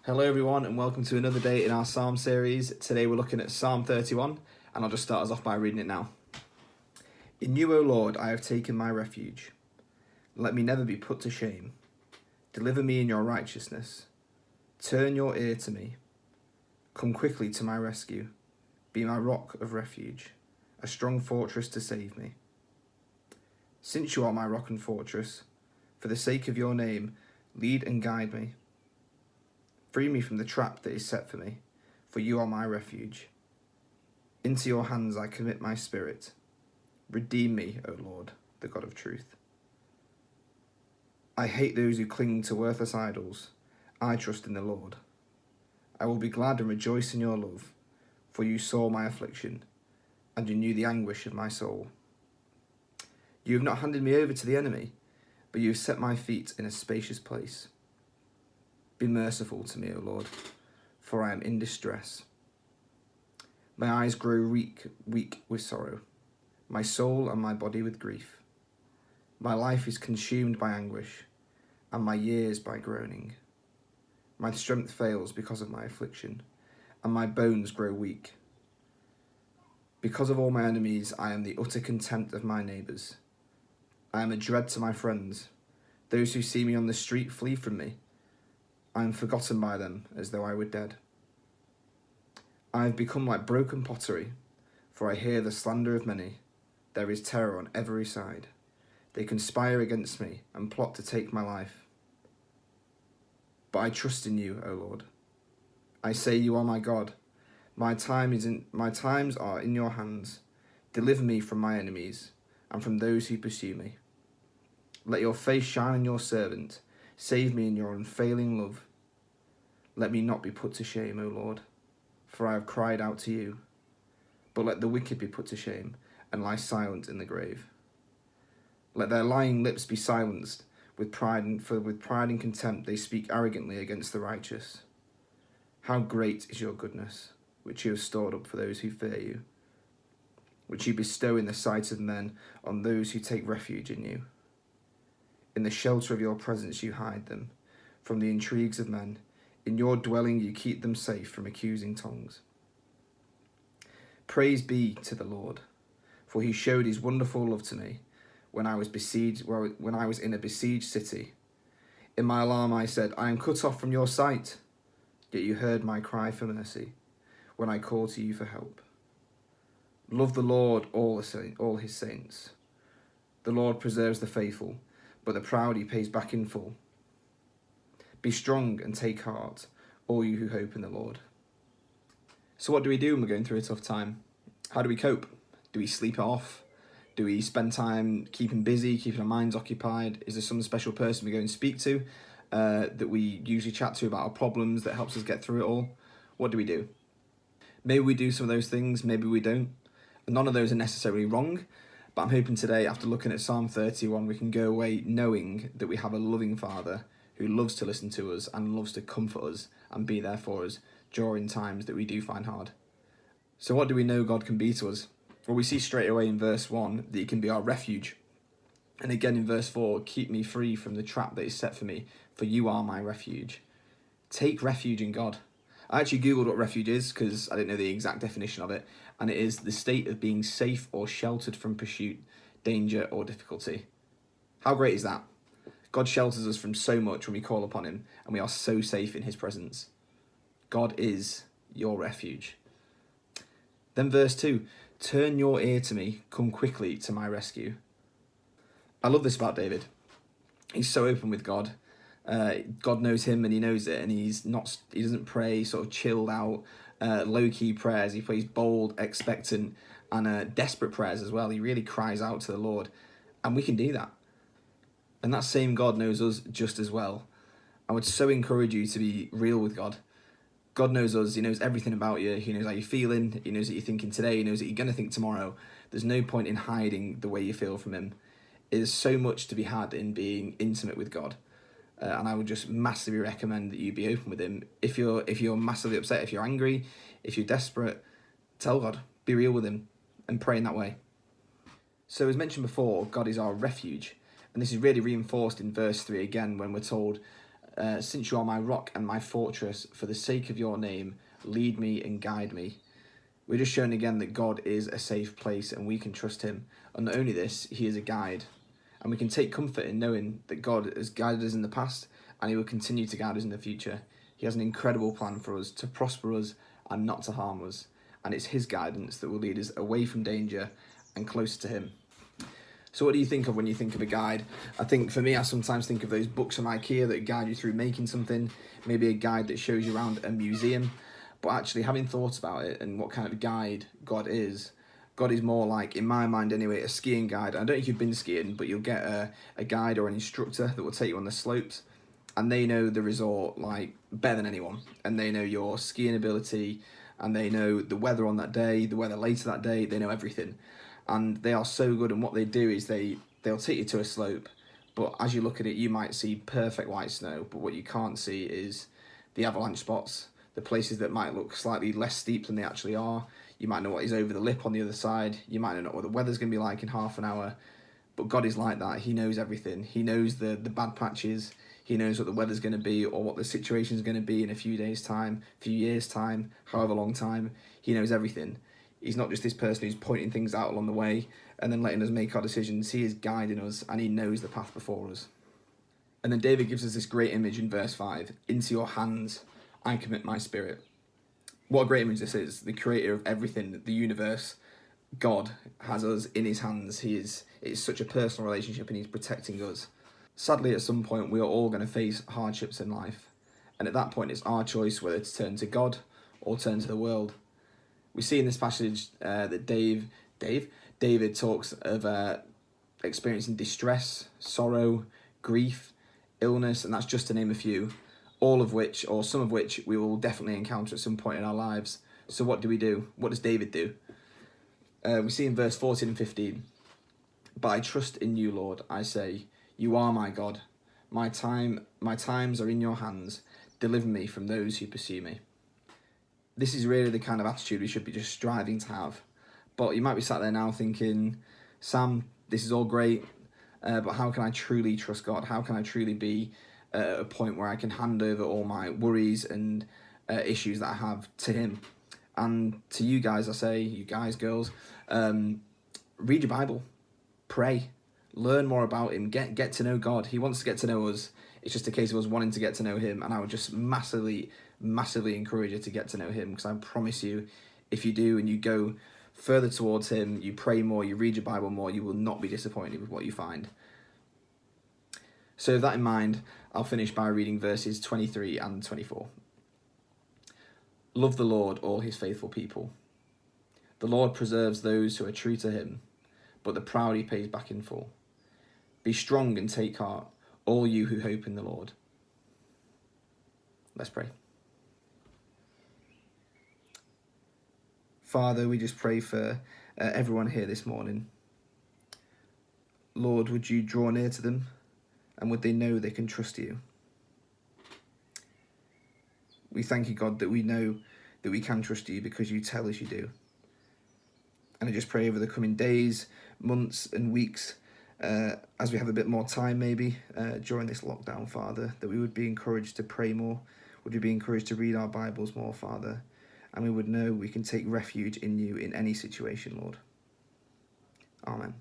Hello everyone and welcome to another day in our Psalm series. Today we're looking at Psalm 31 and I'll just start us off by reading it now. In you, O Lord, I have taken my refuge. Let me never be put to shame. Deliver me in your righteousness. Turn your ear to me. Come quickly to my rescue. Be my rock of refuge, a strong fortress to save me. Since you are my rock and fortress, for the sake of your name, lead and guide me. Free me from the trap that is set for me, for you are my refuge. Into your hands I commit my spirit. Redeem me, O Lord, the God of truth. I hate those who cling to worthless idols. I trust in the Lord. I will be glad and rejoice in your love, for you saw my affliction, and you knew the anguish of my soul. You have not handed me over to the enemy, but you have set my feet in a spacious place. Be merciful to me, O Lord, for I am in distress. My eyes grow weak with sorrow, my soul and my body with grief. My life is consumed by anguish, and my years by groaning. My strength fails because of my affliction, and my bones grow weak. Because of all my enemies, I am the utter contempt of my neighbours. I am a dread to my friends. Those who see me on the street flee from me. I am forgotten by them as though I were dead. I have become like broken pottery, for I hear the slander of many. There is terror on every side. They conspire against me and plot to take my life. But I trust in you, O Lord. I say you are my God. My times are in your hands. Deliver me from my enemies and from those who pursue me. Let your face shine on your servant. Save me in your unfailing love. Let me not be put to shame, O Lord, for I have cried out to you. But let the wicked be put to shame and lie silent in the grave. Let their lying lips be silenced, with pride and contempt they speak arrogantly against the righteous. How great is your goodness, which you have stored up for those who fear you, which you bestow in the sight of men on those who take refuge in you. In the shelter of your presence you hide them from the intrigues of men. In your dwelling you keep them safe from accusing tongues. Praise be to the Lord, for he showed his wonderful love to me when I was in a besieged city. In my alarm I said, I am cut off from your sight. Yet you heard my cry for mercy when I called to you for help. Love the Lord, all his saints. The Lord preserves the faithful, but the proud he pays back in full. Be strong and take heart, all you who hope in the Lord. So what do we do when we're going through a tough time? How do we cope? Do we sleep it off? Do we spend time keeping busy, keeping our minds occupied? Is there some special person we go and speak to that we usually chat to about our problems that helps us get through it all? What do we do? Maybe we do some of those things, maybe we don't. None of those are necessarily wrong, but I'm hoping today, after looking at Psalm 31, we can go away knowing that we have a loving Father who loves to listen to us and loves to comfort us and be there for us during times that we do find hard. So what do we know God can be to us? Well, we see straight away in verse 1 that he can be our refuge. And again in verse 4, keep me free from the trap that is set for me, for you are my refuge. Take refuge in God. I actually googled what refuge is because I didn't know the exact definition of it, and it is the state of being safe or sheltered from pursuit, danger or difficulty. How great is that? God shelters us from so much when we call upon him, and we are so safe in his presence. God is your refuge. Then verse 2, turn your ear to me, come quickly to my rescue. I love this about David. He's so open with God. God knows him and he knows it, and he doesn't pray sort of chilled out, low-key prayers. He prays bold, expectant, and desperate prayers as well. He really cries out to the Lord, and we can do that. And that same God knows us just as well. I would so encourage you to be real with God. God knows us. He knows everything about you. He knows how you're feeling. He knows what you're thinking today. He knows what you're going to think tomorrow. There's no point in hiding the way you feel from him. There's so much to be had in being intimate with God. And I would just massively recommend that you be open with him. If you're massively upset, if you're angry, if you're desperate, tell God. Be real with him and pray in that way. So as mentioned before, God is our refuge. And this is really reinforced in verse 3 again when we're told since you are my rock and my fortress, for the sake of your name, lead me and guide me. We're just shown again that God is a safe place and we can trust him. And not only this, he is a guide. And we can take comfort in knowing that God has guided us in the past and he will continue to guide us in the future. He has an incredible plan for us, to prosper us and not to harm us. And it's his guidance that will lead us away from danger and closer to him. So what do you think of when you think of a guide? I think for me, I sometimes think of those books from IKEA that guide you through making something, maybe a guide that shows you around a museum. But actually, having thought about it and what kind of guide God is more like, in my mind anyway, a skiing guide. I don't know if you've been skiing, but you'll get a guide or an instructor that will take you on the slopes, and they know the resort like better than anyone, and they know your skiing ability, and they know the weather on that day, the weather later that day, they know everything. And they are so good, and what they do is they'll take you to a slope, but as you look at it, you might see perfect white snow, but what you can't see is the avalanche spots, the places that might look slightly less steep than they actually are. You might know what is over the lip on the other side. You might not know what the weather's going to be like in half an hour. But God is like that. He knows everything. He knows the bad patches. He knows what the weather's going to be or what the situation's going to be in a few days' time, few years' time, however long time. He knows everything. He's not just this person who's pointing things out along the way and then letting us make our decisions. He is guiding us and he knows the path before us. And then David gives us this great image in verse 5. Into your hands I commit my spirit. What a great image this is. The creator of everything, the universe, God has us in his hands. It's such a personal relationship and he's protecting us. Sadly, at some point, we are all going to face hardships in life. And at that point, it's our choice whether to turn to God or turn to the world. We see in this passage that David talks of experiencing distress, sorrow, grief, illness, and that's just to name a few. All of which, or some of which, we will definitely encounter at some point in our lives. So what do? What does David do? We see in verse 14 and 15, but I trust in you, Lord, I say, you are my God. My times are in your hands. Deliver me from those who pursue me. This is really the kind of attitude we should be just striving to have. But you might be sat there now thinking, Sam, this is all great, but how can I truly trust God? How can I truly be at a point where I can hand over all my worries and issues that I have to him? And to you guys, I say, you guys, girls, read your Bible, pray, learn more about him, get to know God. He wants to get to know us. It's just a case of us wanting to get to know him, and I would just massively encourage you to get to know him, because I promise you, if you do and you go further towards him, you pray more, you read your Bible more, you will not be disappointed with what you find. So with that in mind, I'll finish by reading verses 23 and 24. Love the Lord, all his faithful people. The Lord preserves those who are true to him, but the proud he pays back in full. Be strong and take heart, all you who hope in the Lord. Let's pray. Father, we just pray for everyone here this morning. Lord, would you draw near to them, and would they know they can trust you? We thank you, God, that we know that we can trust you because you tell us you do. And I just pray over the coming days, months and weeks, as we have a bit more time maybe during this lockdown, Father, that we would be encouraged to pray more, would we be encouraged to read our Bibles more, Father, and we would know we can take refuge in you in any situation, Lord. Amen.